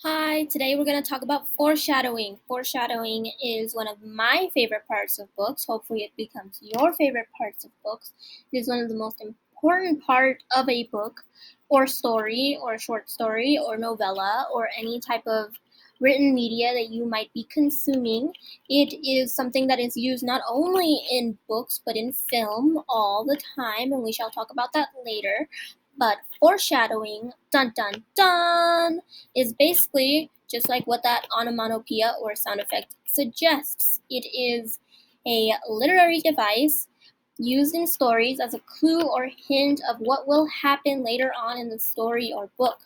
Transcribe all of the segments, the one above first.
Hi, today we're going to talk about foreshadowing. Foreshadowing is one of my favorite parts of books. Hopefully, it becomes your favorite parts of books. It is one of the most important part of a book or story or short story or novella or any type of written media that you might be consuming. It is something that is used not only in books but in film all the time, and we shall talk about that later. But foreshadowing, dun dun dun, is basically just like what that onomatopoeia or sound effect suggests. It is a literary device used in stories as a clue or hint of what will happen later on in the story or book.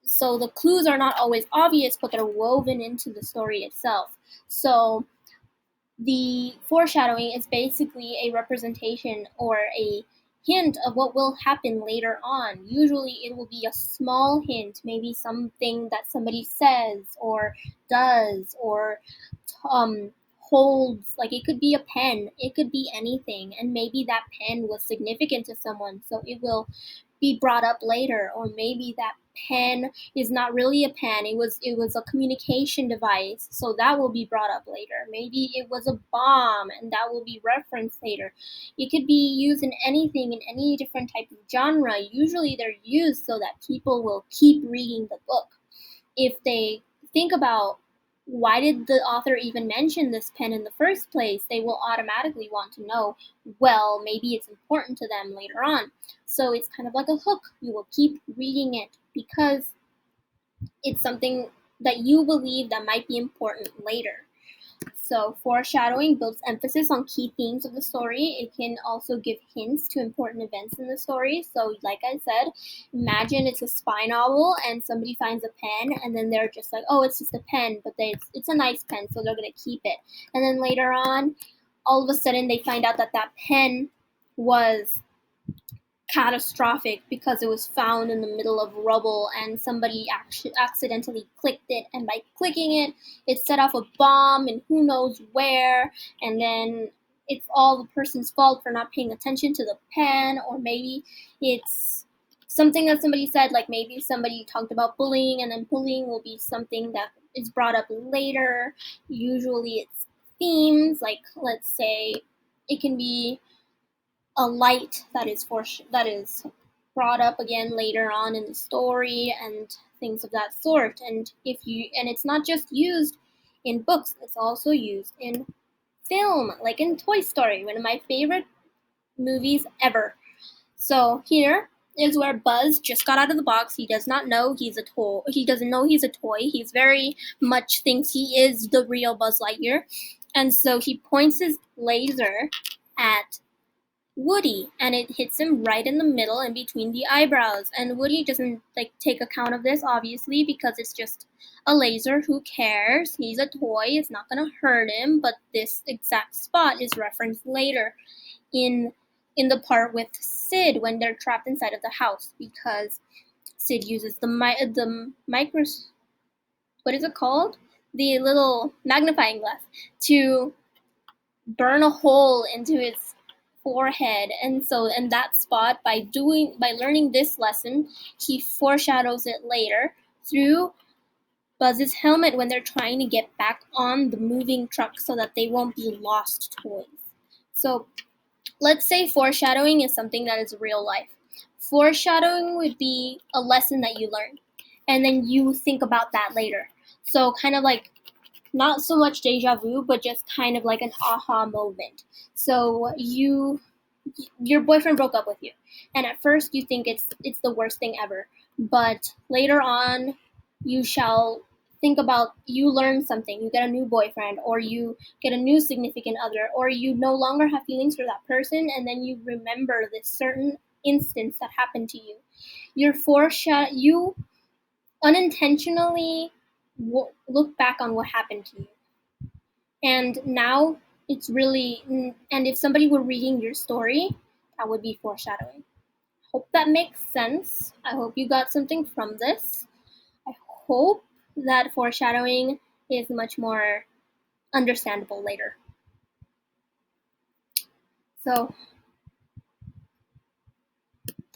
So the clues are not always obvious, but they're woven into the story itself. So the foreshadowing is basically a representation or a hint of what will happen later on. Usually it will be a small hint, maybe something that somebody says or does or um holds. Like, it could be a pen, it could be anything, and maybe that pen was significant to someone, so it will be brought up later. Or maybe that pen is not really a pen, it was a communication device, so that will be brought up later. Maybe it was a bomb, and that will be referenced later. It could be used in anything, in any different type of genre. Usually they're used so that people will keep reading the book. If they think about why did the author even mention this pen in the first place, they will automatically want to know, well, maybe it's important to them later on. So it's kind of like a hook. You will keep reading it because it's something that you believe that might be important later. So foreshadowing builds emphasis on key themes of the story. It can also give hints to important events in the story. So like I said, imagine it's a spy novel and somebody finds a pen, and then they're just like, oh, it's just a pen, but it's a nice pen, so they're going to keep it. And then later on, all of a sudden they find out that that pen was catastrophic because it was found in the middle of rubble and somebody accidentally clicked it, and by clicking it, it set off a bomb and who knows where. And then it's all the person's fault for not paying attention to the pen. Or maybe it's something that somebody said, like maybe somebody talked about bullying, and then bullying will be something that is brought up later. Usually it's themes, like, let's say it can be a light that is brought up again later on in the story, and things of that sort. And it's not just used in books, it's also used in film, like in Toy Story, one of my favorite movies ever. So here is where Buzz just got out of the box. He does not know he's a toy. He doesn't know he's a toy. He's very much thinks he is the real Buzz Lightyear. And so he points his laser at Woody, and it hits him right in the middle in between the eyebrows. And Woody doesn't take account of this, obviously, because it's just a laser. Who cares? He's a toy. It's not gonna hurt him. But this exact spot is referenced later in the part with Sid when they're trapped inside of the house, because Sid uses the micros what is it called? The little magnifying glass to burn a hole into his forehead. And so in that spot, by learning this lesson, he foreshadows it later through Buzz's helmet when they're trying to get back on the moving truck so that they won't be lost toys. So let's say foreshadowing is something that is real life. Foreshadowing would be a lesson that you learn, and then you think about that later. So kind of like not so much deja vu, but just kind of like an aha moment. So your boyfriend broke up with you, and at first you think it's the worst thing ever, but later on you shall think about, you learn something, you get a new boyfriend, or you get a new significant other, or you no longer have feelings for that person, and then you remember this certain instance that happened to you. You unintentionally look back on what happened to you, and now it's really, and if somebody were reading your story, that would be foreshadowing. Hope that makes sense. I hope you got something from this. I hope that foreshadowing is much more understandable later. So